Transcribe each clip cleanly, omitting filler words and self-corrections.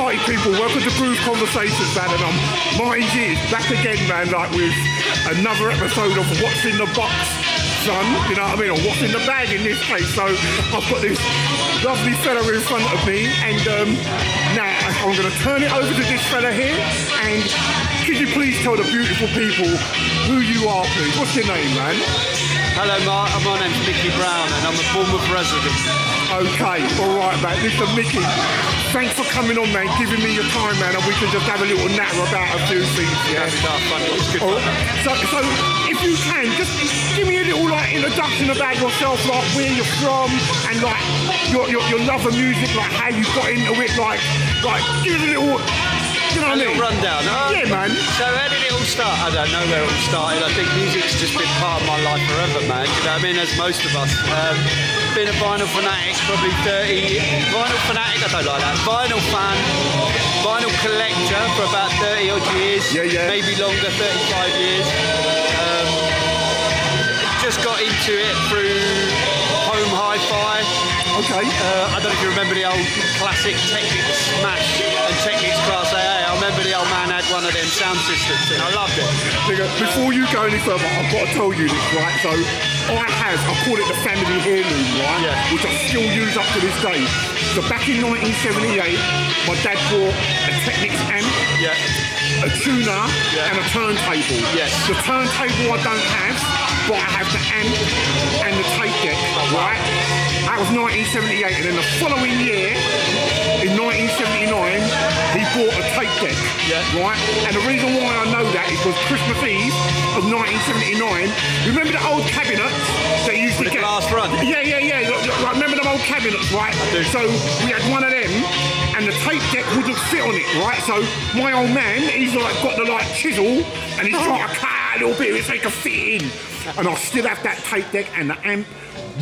party people, welcome to Groove Conversations, man, and I'm Martin G, back again, man, like with another episode of What's in the Box, son, you know what I mean, or What's in the Bag in this case. So I've got this lovely fella in front of me, and now I'm going to turn it over to this fella here, and could you please tell the beautiful people who you are, please? What's your name, man? Hello, Mark. My name's Micky Brown, and I'm a Bournemouth resident. Okay, all right, man. Listen, Micky, thanks for coming on, man, giving me your time, man, and we can just have a little natter about a few things, yeah? It's good fun. So if you can, just give me a little, like, introduction about yourself, like, where you're from, and, like, your love of music, like, how you got into it, like, give it a little... You know what I mean? Rundown. Yeah, man. So how did it all start? I don't know where it all started. I think music's just been part of my life forever, man. You know what I mean? As most of us. Been a vinyl fanatic, probably 30... Vinyl fanatic? I don't like that. Vinyl fan. Vinyl collector for about 30 odd years. Yeah. Maybe longer, 35 years. Just got into it through home hi-fi. Okay. I don't know if you remember the old classic Technics Smash and Technics Class AA. I remember the old man had one of them sound systems and I loved it. Before you go any further, I've got to tell you this, right? So I call it the family heirloom, right? Yeah. Which I still use up to this day. So back in 1978, my dad bought a Technics amp, Yeah. a tuner, and a turntable. Yes. The turntable I don't have, but I have the amp and the tape deck, right? That was 1978, and then the following year, in 1979, he bought a tape deck, right? And the reason why I know that is because Christmas Eve of 1979, remember the old cabinets that used to With the get... glass front? Yeah. Like, remember them old cabinets, right? I do. So we had one of them, and the tape deck wouldn't fit on it, right? So my old man, he's like got the like chisel, and he's trying to cut out a little bit of it so he can fit in. And I still have that tape deck and the amp,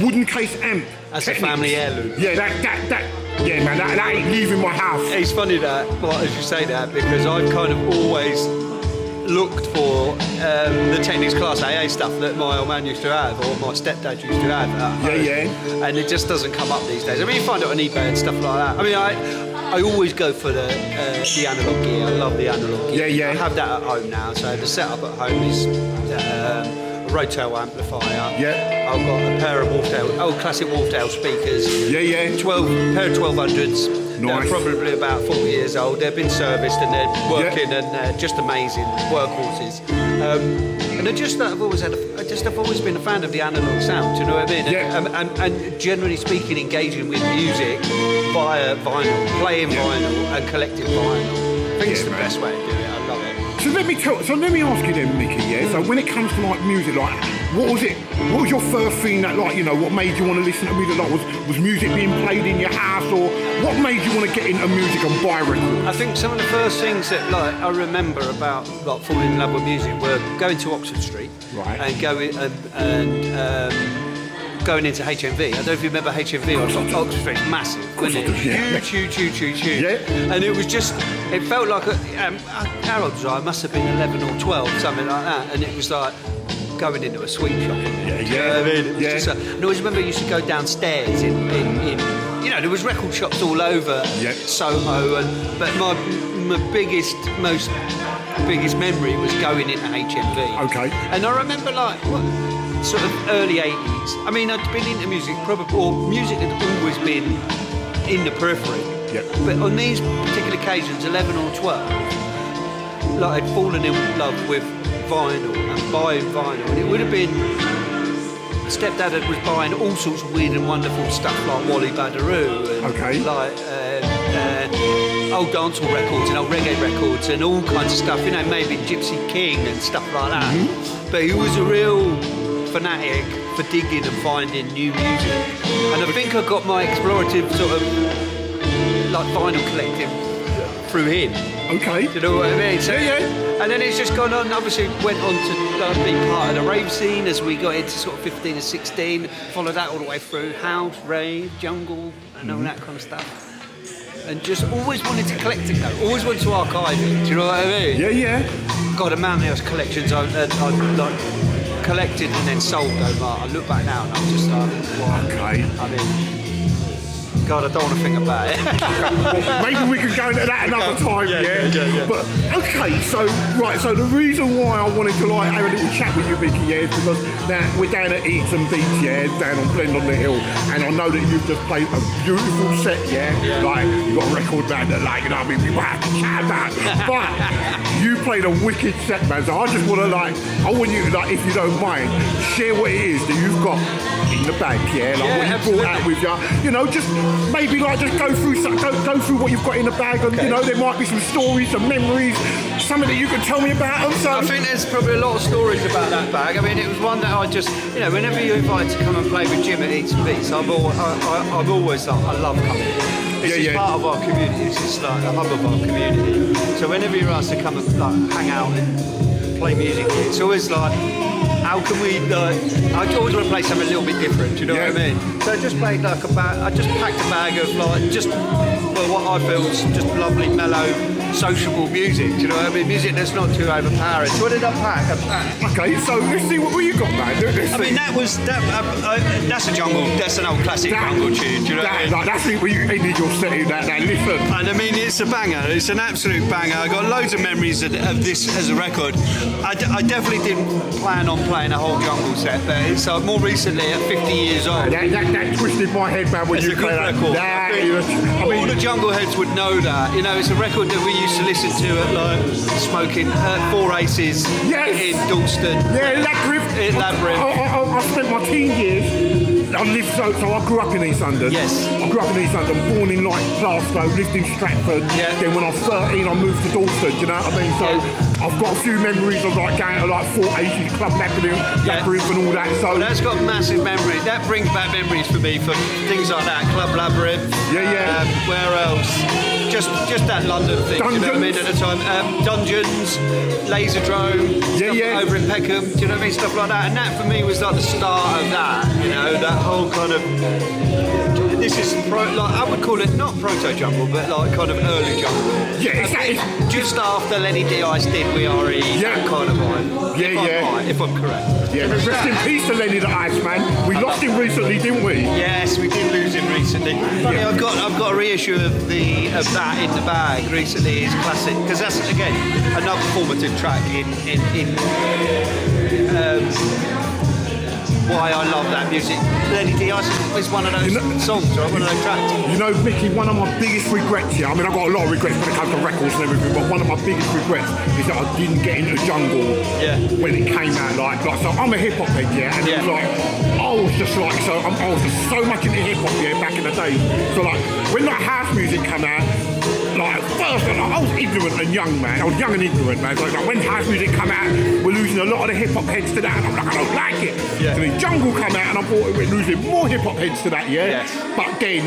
wooden case amp. That's a family heirloom. Yeah, yeah, man, that ain't leaving my house. It's funny that, well, as you say that, because I've kind of always looked for the Technics Class AA stuff that my old man used to have, or my stepdad used to have at home. Yeah. And it just doesn't come up these days. I mean, you find it on eBay and stuff like that. I mean, I always go for the analog gear. I love the analog gear. Yeah. I have that at home now, so the setup at home is a Rotel amplifier. Yeah. I've got a pair of old classic Wolfdale speakers. Yeah. Pair of 1200s. Nice. They're probably about 40 years old. They've been serviced and they're working and they're just amazing workhorses. And I've always been a fan of the analog sound. Do you know what I mean? Yeah. And generally speaking, engaging with music via vinyl, playing vinyl and collecting vinyl. I think it's the best way to do it. I love it. So let me ask you then, Micky, yeah? So when it comes to like music, like what was your first thing that, like, you know, what made you want to listen to music? Like was music being played in your house, or what made you want to get into music and buy records? I think some of the first things that like I remember about like falling in love with music were going to Oxford Street, right, and going into HMV. I don't know if you remember HMV on Oxford Street, massive, wasn't it? Huge. Yeah. And it was just, it felt like, how old was I? I must have been 11 or 12, something like that. And it was like going into a sweet shop. Yeah. You know what I mean? It was just and I always remember I used to go downstairs in you know, there was record shops all over Soho, but my biggest memory was going into HMV. Okay. And I remember like sort of early 80s. I mean, I'd been into music music had always been in the periphery. Yeah. But on these particular occasions, 11 or 12, like I'd fallen in love with vinyl and buying vinyl, and it would have been stepdad was buying all sorts of weird and wonderful stuff like Wally Badaroo and like old dancehall records and old reggae records and all kinds of stuff, you know, maybe Gypsy King and stuff like that. Mm-hmm. But he was a real fanatic for digging and finding new music, and I think I got my explorative sort of like vinyl collecting through him. Okay. Do you know what I mean? So, and then it's just gone on, obviously went on to be part of the rave scene as we got into sort of 15 and 16, followed that all the way through house, rave, jungle and all that kind of stuff. And just always wanted to collect it though, always wanted to archive it, do you know what I mean? Yeah. Got a mountain house collections I like collected and then sold though, Mark. I look back now and I'm just like, wow. Okay. I mean, God, I don't want to think about it. Well, maybe we can go into that another time, yeah? But, okay, so the reason why I wanted to, like, have a little chat with you, Micky, yeah, is because now we're down at Eaton Beach, yeah, down on Blend on the Hill, and I know that you've just played a beautiful set, yeah? Like, you've got a record band that, like, you know what I mean, we might have to chat about, but you played a wicked set, man, so I just want to, like, I want you to, like, if you don't mind, share what it is that you've got in the bag, yeah? Like, what you brought out with you, you know, just maybe, like, just go through what you've got in the bag, and, you know, there might be some stories, some memories, something that you can tell me about them, so. I think there's probably a lot of stories about that bag. I mean, it was one that I just, you know, whenever you're invited to come and play with Jim at Eaton Beats, I've always like, I love coming here. This is part of our community. This is like the hub of our community. So whenever you're asked to come and like hang out and play music, it's always like, how can we? I always want to play something a little bit different. Do you know what I mean? So I just played like I just packed a bag of like just what I feel is just lovely, mellow, sociable music. Do you know what I mean? Music that's not too overpowering. So what did I pack? Okay, so let's see what you got, man. I mean, that's a jungle. That's an old classic jungle tune. Do you know what I mean? Like, that's where you ended your set in that. Listen. And I mean, it's a banger. It's an absolute banger. I got loads of memories of this as a record. I definitely didn't plan on playing a whole jungle set, but it's more recently at 50 years old. That twisted my head, man, when you play that. All the jungle heads would know that. You know, it's a record that we used to listen to at like smoking Four Aces in Dalston. Yeah, in Labyrinth. I spent my teen years. I lived so I grew up in East London. Yes. I grew up in East London, born in like Glasgow, lived in Stratford. Yeah. Then when I was 13, I moved to Dalston. Do you know what I mean? So I've got a few memories of like going to like Four Aces, Club Labyrinth and all that. So that's got massive memories. That brings back memories for me for things like that. Club Labyrinth. Yeah. Where else? Just that London thing. Dungeons. You know what I mean? At the time, Dungeons, Laserdrome, over in Peckham. Do you know what I mean? Stuff like that. And that for me was like the start of that. You know, that whole kind of. This is like I would call it not proto jungle, but like kind of early jungle. Yeah, exactly. Just after Lenny D.I.'s did We Are E, that kind of vibe. If I'm correct. Yeah, but rest in peace to Lenny the Iceman. We lost him recently, didn't we? Yes, we did lose him recently. Yeah. I've got a reissue of that in the bag recently. It's classic because that's again another formative track in why I love that music. Lenny D.I. is one of those songs, right? One of those tracks. You know, Micky, one of my biggest regrets here, I mean, I've got a lot of regrets when it comes to records and everything, but one of my biggest regrets is that I didn't get into jungle when it came out. Like so I'm a hip-hop head, and it was like, I was just so much into hip-hop, back in the day. So like, when that house music came out, like first, I was ignorant and young, man. I was young and ignorant, man. So like when house music come out, we're losing a lot of the hip hop heads to that, and I'm like, I don't like it. Yeah. So then jungle come out, and I thought we're losing more hip hop heads to that, Yes. But then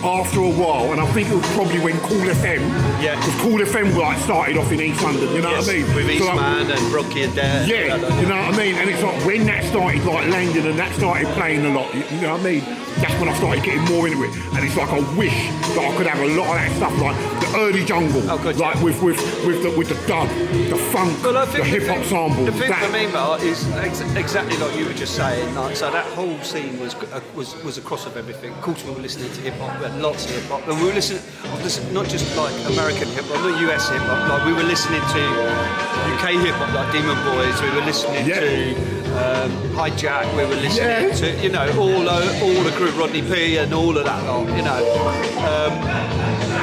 after a while, and I think it was probably when Cool FM, because Cool FM like started off in East London, you know what I mean? With Eastman and Brookie and Dare. Yeah, you know what I mean? And it's like when that started like landing and that started playing a lot, you know what I mean? That's when I started getting more into it. And it's like I wish that I could have a lot of that stuff, like the early jungle, like with the dub, the funk, the hip hop samples. The thing for me, Mark, is exactly like you were just saying. Like, so that whole scene was a cross of everything. Of course, we were listening to hip hop. We had lots of hip hop, and we were listening not just like American hip hop, not US hip hop. Like we were listening to UK hip hop, like Demon Boys. We were listening to Hijack. We were listening to, you know, all the crew, Rodney P, and all of that lot. You know,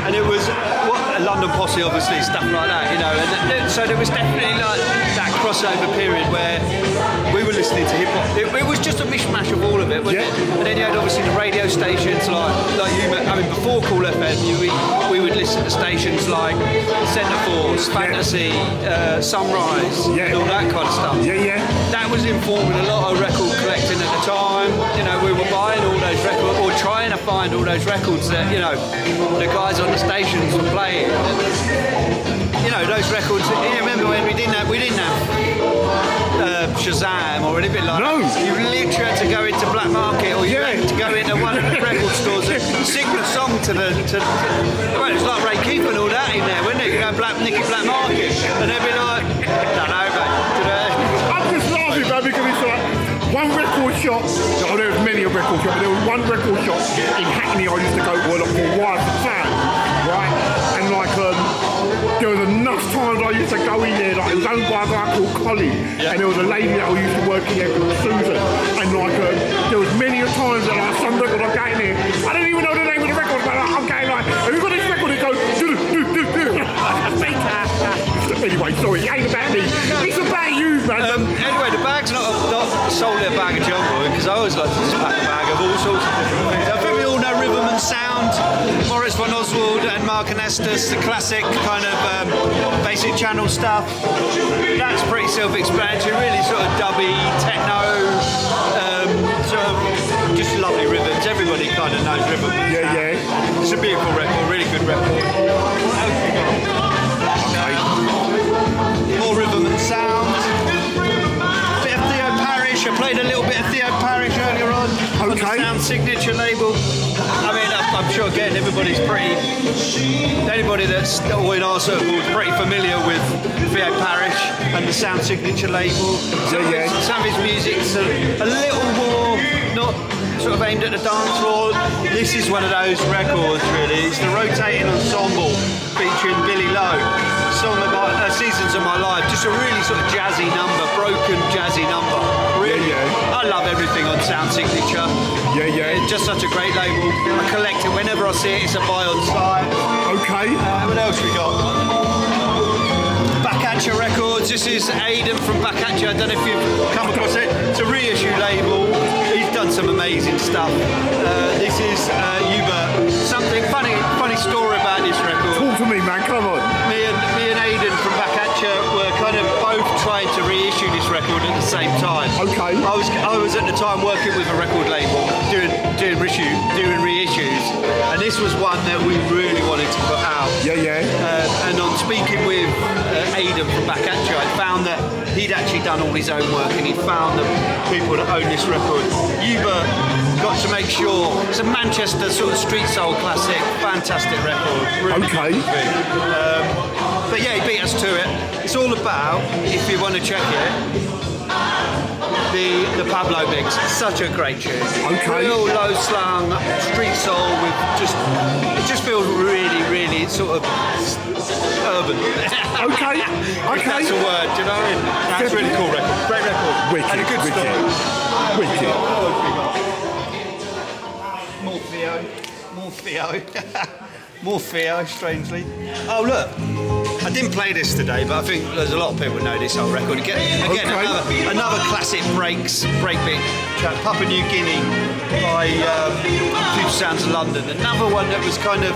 and it was London Posse, obviously, stuff like that. You know, and so there was definitely like that crossover period where we were listening to hip hop. It was just a mishmash of all of it, wasn't it? And then you had obviously the radio stations like you. I mean, before Cool FM, we would listen to stations like Centre Force, Fantasy, Sunrise, and all that kind of stuff. That was informing a lot of record collecting at the time. You know, we were buying all those records or trying to find all those records that, you know, the guys on the stations were playing. You know, those records. You remember when we didn't have Shazam or anything like that? You literally had to go into Black Market or you had to go into one of the record stores and sing the song to well, it was like Ray Keith and all that in there, wasn't it? You go Nicky Black Market and they'd be like, don't know, mate. I'm just laughing, man, because it's like one record shop. There was many a record shop, but there was one record shop in Hackney I used to go to a lot. enough times I used to go in there, like it was owned by a guy called Colin, and there was a lady that I used to work in there called Susan, and like there was many a times that like some record I'm getting there, I don't even know the name of the record, but like, I'm getting like, have you got this record? It goes, anyway, sorry, it ain't about me. It's about you, man. Anyway, the bag's not solely a bag of jungle, because I always like to just pack a bag of all sorts of different things. I think we all know Rhythm and Sound, Morris von Oswald and Mark and Estes, the classic kind of basic channel stuff. That's pretty self-explanatory, really sort of dubby, techno, sort of just lovely rhythms. Everybody kind of knows Rhythm and Sound. Yeah. It's a beautiful record, really good record. More Rhythm and Sound. Bit of Theo Parrish. I played a little bit of Theo Parrish earlier on the Sound Signature label. I mean, I'm sure again anybody that's in our circle is pretty familiar with Theo Parrish and the Sound Signature label. Some of his music's a little more not sort of aimed at the dance floor. This is one of those records, really. It's the Rotating Ensemble featuring Billy Lowe. Song of Seasons of My Life, just a really sort of jazzy number, broken jazzy number. Really, I love everything on Sound Signature. It's just such a great label. I collect it whenever I see it. It's a buy on site. Okay. What else we got? Backatcha Records. This is Aidan from Backatcha. I don't know if you've come across it. It's a reissue label. He's done some amazing stuff. This is Hubert. Something funny story about this record. Talk to me, man. Come on. Me and Aidan from Backatcha were kind of both trying to reissue this record at the same time. Okay. I was at the time working with a record label doing reissues, and this was one that we really wanted to put out. And on speaking with Aidan from Backatcha, I found that he'd actually done all his own work, and he'd found the people that own this record. Hubert got to make sure it's a Manchester sort of street soul classic, fantastic record. Really good thing. But yeah, he beat us to it. It's all about, if you want to check it, the Pablo mix. Such a great tune. Real low slung street soul with it just feels really, really sort of urban. Okay. That's a word, do you know what I mean? That's a really cool record. Great record. Wicked. And a good story. Wicked. More Theo, strangely. Oh look, I didn't play this today, but I think there's a lot of people who know this whole record. Again, another classic breakbeat track, Papua New Guinea by Future Sounds of London. Another one that was kind of,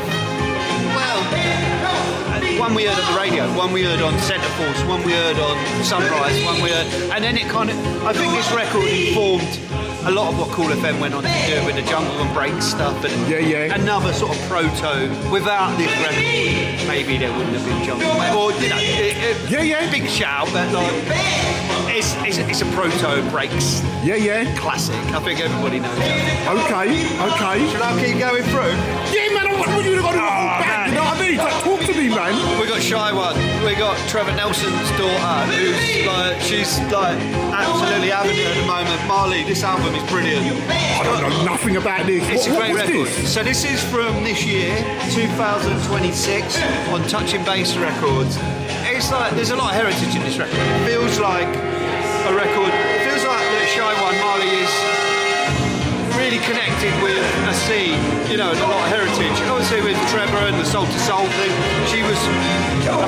one we heard at the radio, one we heard on Centre Force, one we heard on Sunrise, one we heard, and then it kind of, I think this record informed a lot of what Cool FM went on to do with the jungle and break stuff, and another sort of proto. Without this record, maybe there wouldn't have been jungle, or big shout, but like it's a proto breaks classic. I think everybody knows that. Okay. Should I keep going through? Yeah, man. I want you to go to the whole back. You know what I mean? Like, talk to me, man. We got Shy One. We got Trevor Nelson's daughter, she's absolutely avid at the moment. Marley, this album is brilliant. I don't know nothing about this. It's a great record. This? So this is from this year, 2026, on Touching Bass Records. It's like there's a lot of heritage in this record. It feels like a record. It feels like that Shy One Marley is really connected with a scene, a lot of heritage. Obviously with Trevor and the Soul to Soul thing, she was,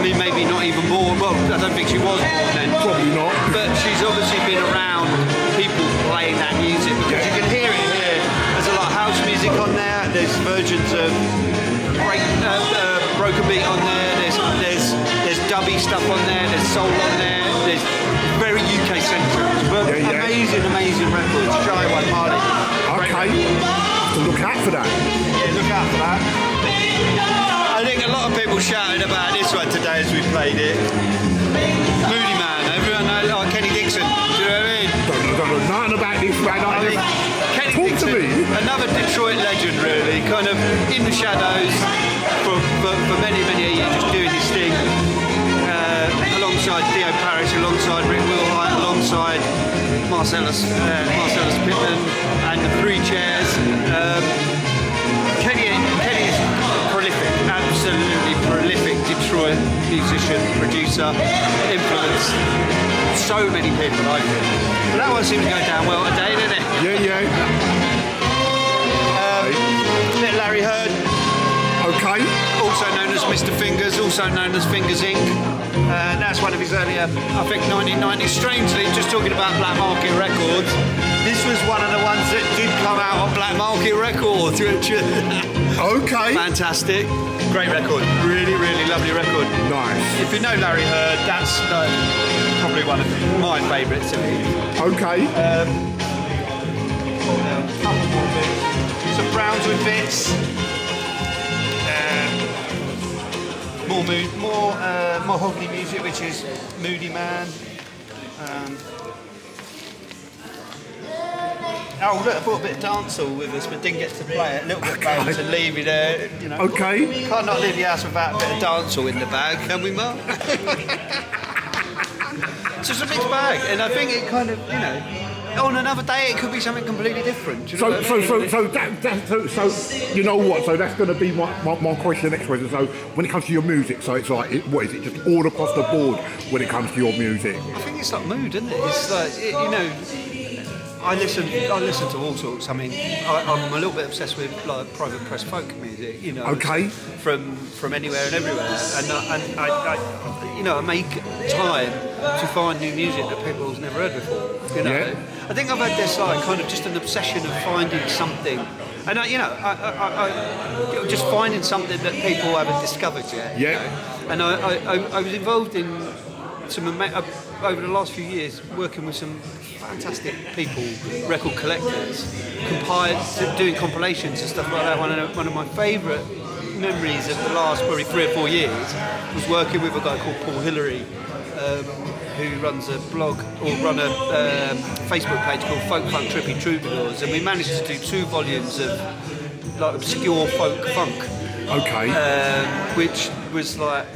maybe not even born. Well, I don't think she was born then. Probably not. But she's obviously been around people playing that music, because you can hear it here. There's a lot of house music on there. There's versions of broken beat on there. There's dubby stuff on there. There's soul on there. There's very UK centric. But amazing records. Shy One Marley. Okay. Have to look out for that. Yeah, look out for that. I think a lot of people shouted about this one today as we played it. Moody Man. Everyone knows Kenny Dixon. Do you know what I mean? Don't know nothing about this, man. Kenny Talk Dixon, to me. another Detroit legend, really, kind of in the shadows for many years, just doing his thing, alongside Theo Parrish, alongside Rick Wilhite, alongside Marcellus Pittman, and the Three Chairs. Kenny is prolific, absolutely prolific Detroit Destroyer, musician, producer, influenced so many people, I think. But that one seems to go down well today, doesn't it? Yeah. Bit Larry Heard. Okay. Also known as Mr. Fingers, also known as Fingers Inc. That's one of his earlier, I think, 1990s. Strangely, just talking about Black Market Records, this was one of the ones that did come out on Black Market Records, which is Okay. fantastic. Great record. Really, really lovely record. Nice. If you know Larry Heard, that's probably one of my favourites of his. Okay. Couple more bits. Some Browns with bits. More mood, more Mahogany music, which is Moody Man. Oh look, I brought a bit of dancehall with us, but didn't get to play it. A little bit bad to leave it there, you know. Okay. Can't not leave the house without a bit of dancehall in the bag, can we, Mark? It's just a mixed bag, and I think it kind of, you know, on another day it could be something completely different. Do you know what I mean? So you know what? So that's going to be my question, next question. So when it comes to your music, so it's like, what is it? Just all across the board when it comes to your music? I think it's like mood, isn't it? It's like, you know, I listen to all sorts. I mean, I'm a little bit obsessed with like private press folk music. You know, Okay. From anywhere and everywhere, and I you know, I make time to find new music that people's never heard before. You know, Yeah. I think I've had this like kind of just an obsession of finding something, and I just finding something that people haven't discovered yet. Yeah. You know? And I was involved in some over the last few years working with some fantastic people, record collectors, doing compilations and stuff like that. One of my favourite memories of the last probably 3 or 4 years was working with a guy called Paul Hillary, who runs a blog or run a Facebook page called Folk Funk Trippy Troubadours, and we managed to do 2 volumes of like obscure folk funk. Okay. Which was like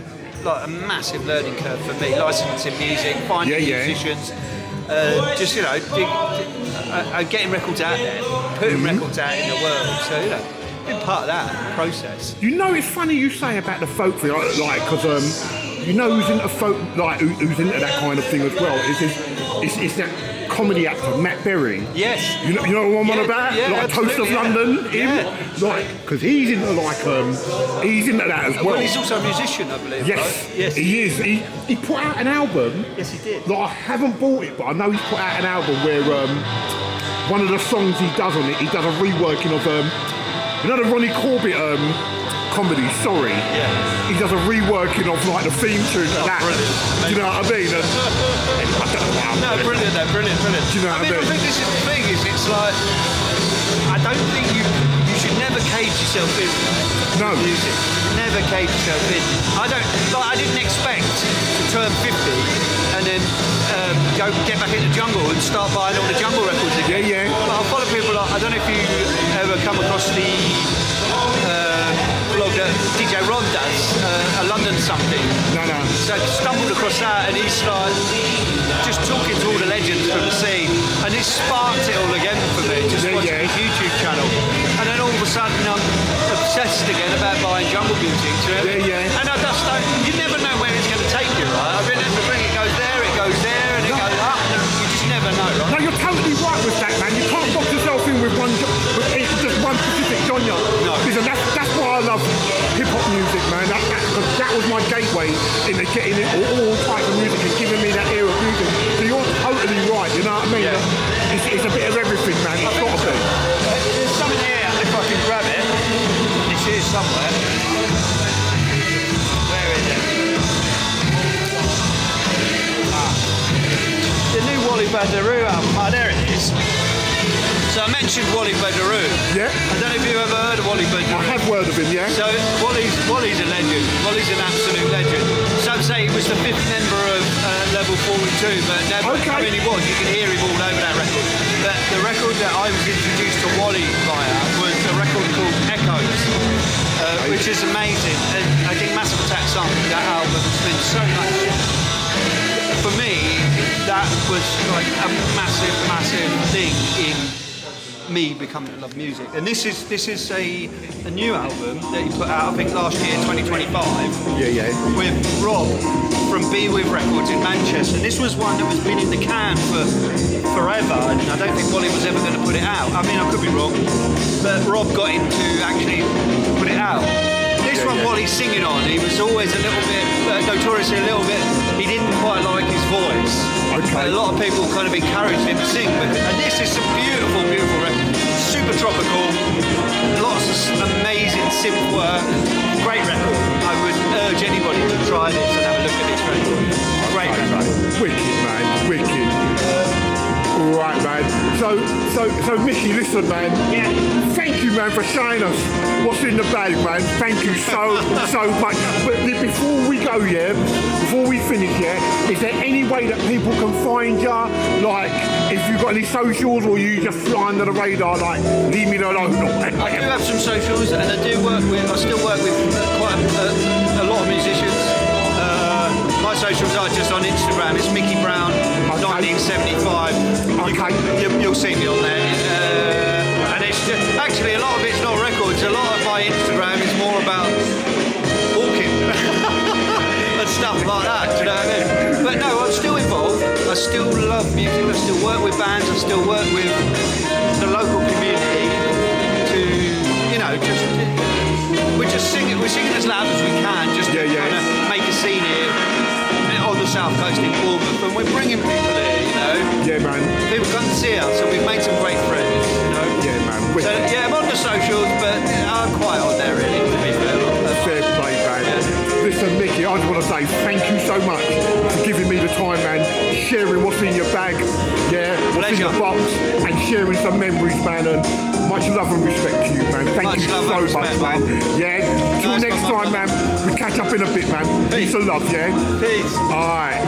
a massive learning curve for me, licensing music, finding musicians, just, you know, getting records out there, putting records out in the world. So, you know, been part of that process. You know, it's funny you say about the folk thing, like, because you know who's into folk, like who's into that kind of thing as well. It's that comedy actor Matt Berry. Yes. You know what I'm on about? Yeah, like Toast of London. Him. Yeah. Like, because he's into he's into that as well. Well, he's also a musician, I believe. Yes, right? Yes, he is. He put out an album. Yes, he did. Like, I haven't bought it, but I know he's put out an album where one of the songs he does on it, he does a reworking of you know the Ronnie Corbett comedy, Sorry. Yeah. He does a reworking of like the theme tune to that. Brilliant. Do you know what I mean? And I don't know how. No, brilliant. Do you know what I mean? I think this is the thing. It's like, I don't think you should never cage yourself in. No. Music. Never cage yourself in. I didn't expect to turn 50 and then go get back into jungle and start buying all the jungle records again. Yeah. But I follow people like, I don't know if you ever come across the blog that DJ Ron does, a London something. No. So I stumbled across that, and he's like just talking to all the legends from the scene, and it sparked it all again for me. Just watching his YouTube channel, and then all of a sudden I'm obsessed again about buying jungle music. Yeah. And I just don't. You never know where it's going to take you, right? I mean, the thing, it goes there, and it goes up, and you just never know, right? No, you're totally right with that, man. You can't box yourself in with just one specific genre. No. Listen, that's why I love hip-hop music, man. That was my gateway into getting all types of music and giving me that era of music. So you're totally right, you know what I mean? Yeah. It's a bit of everything, man. It's got to be. There's something here, if I can grab it. It's here somewhere. Where is it? The new Wally Badarou album. Oh, there it is. So I mentioned Wally Badarou. Yeah. I don't know if you've ever heard of Wally Badarou. I have heard of him, yeah. So Wally's a legend. Wally's an absolute legend. Some say he was the 5th member of Level 42, but never. Okay. I mean, he was. You can hear him all over that record. But the record that I was introduced to Wally via was a record called Echoes, which is amazing. And I think Massive Attack song, that album has been so much. For me, that was like a massive thing in me becoming to love music. And this is a new album that he put out, I think last year, 2025. Yeah. With Rob from Be With Records in Manchester. This was one that was been in the can for forever, and I don't think Wally was ever going to put it out. I mean, I could be wrong, but Rob got him to actually put it out. This one, Wally's singing on, he was always a little bit, notoriously a little bit, he didn't quite like his voice. Okay. A lot of people kind of encouraged him to sing, and this is some beautiful, beautiful record. Super tropical, lots of amazing synth work, great record. I would urge anybody to try this and have a look at this record. Great record. Wicked, man, wicked. Right, man. So Micky, listen, man. Yeah. Thank you, man, for showing us what's in the bag, man. Thank you so much. But before we go, before we finish, is there any way that people can find you? Like, if you've got any socials, or you just fly under the radar, like, leave me alone? I do have some socials, and I still work with quite a lot of musicians. My socials are just on Instagram. It's Micky Brown 1975. You'll see me on there. And it's just, actually, a lot of it's not records. A lot of my Instagram is more about walking and stuff like that. Do you know what I mean? But no, I'm still involved. I still love music. I still work with bands. I still work with the local community to, we're singing as loud as we can, just to kind of make a scene here on the south coast in Bournemouth, and we're bringing people here, Yeah, man. People come to see us, and we've made some great friends, Yeah, man. So, I'm on the socials, but I'm quite on there, really, to be fair. Fair play, man. Listen, Micky, I just want to say thank you so much for giving me the time, man, sharing what's in your bag, what's in your box, and sharing some memories, man, and much love and respect to you, man. Thank you so much, man. Till next time, man. We catch up in a bit, man. Peace and love, Peace. All right.